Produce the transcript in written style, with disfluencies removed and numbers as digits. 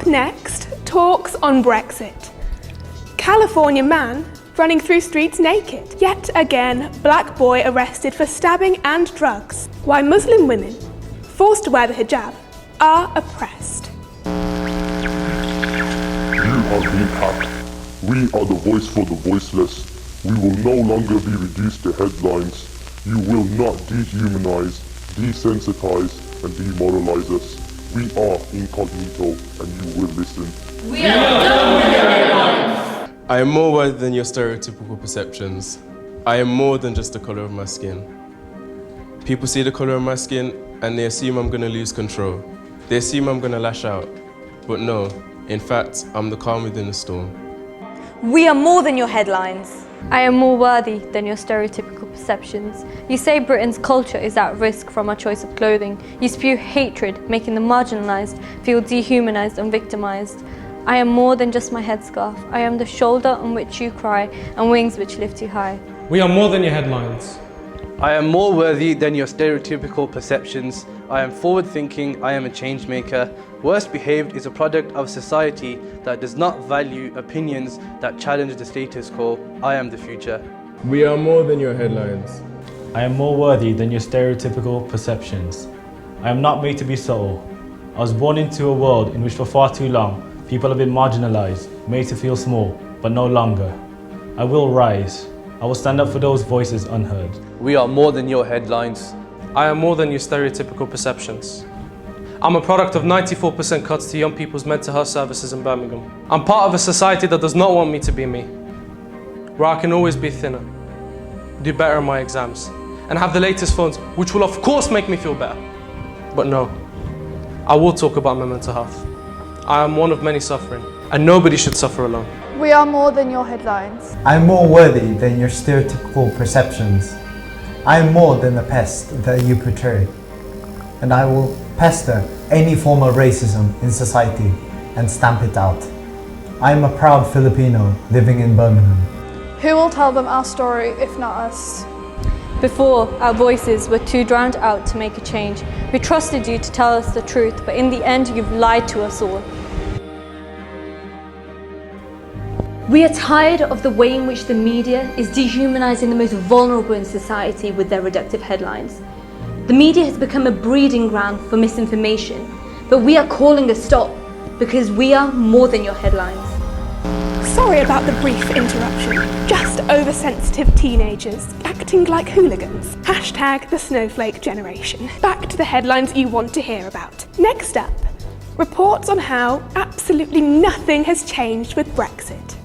Up next, talks on Brexit. California man running through streets naked. Yet again, black boy arrested for stabbing and drugs. Why Muslim women, forced to wear the hijab, are oppressed. You are being hacked. We are the voice for the voiceless. We will no longer be reduced to headlines. You will not dehumanize, desensitize, and demoralize us. We are Incognito, and you will listen. We are done with your headlines. I am more worthy than your stereotypical perceptions. I am more than just the colour of my skin. People see the colour of my skin and they assume I'm going to lose control. They assume I'm going to lash out. But no, in fact, I'm the calm within the storm. We are more than your headlines. I am more worthy than your stereotypical perceptions. You say Britain's culture is at risk from our choice of clothing. You spew hatred, making the marginalised feel dehumanised and victimised. I am more than just my headscarf. I am the shoulder on which you cry and wings which lift you high. We are more than your headlines. I am more worthy than your stereotypical perceptions. I am forward-thinking, I am a change maker. Worst behaved is a product of society that does not value opinions that challenge the status quo. I am the future. We are more than your headlines. I am more worthy than your stereotypical perceptions. I am not made to be subtle. I was born into a world in which for far too long, people have been marginalised, made to feel small, but no longer. I will rise. I will stand up for those voices unheard. We are more than your headlines. I am more than your stereotypical perceptions. I'm a product of 94% cuts to young people's mental health services in Birmingham. I'm part of a society that does not want me to be me, where I can always be thinner, do better in my exams, and have the latest phones, which will of course make me feel better. But no, I will talk about my mental health. I am one of many suffering, and nobody should suffer alone. We are more than your headlines. I am more worthy than your stereotypical perceptions. I am more than the pest that you portray. And I will pester any form of racism in society and stamp it out. I am a proud Filipino living in Birmingham. Who will tell them our story if not us? Before, our voices were too drowned out to make a change. We trusted you to tell us the truth, but in the end, you've lied to us all. We are tired of the way in which the media is dehumanising the most vulnerable in society with their reductive headlines. The media has become a breeding ground for misinformation, but we are calling a stop because we are more than your headlines. Sorry about the brief interruption. Just oversensitive teenagers acting like hooligans. Hashtag the snowflake generation. Back to the headlines you want to hear about. Next up, reports on how absolutely nothing has changed with Brexit.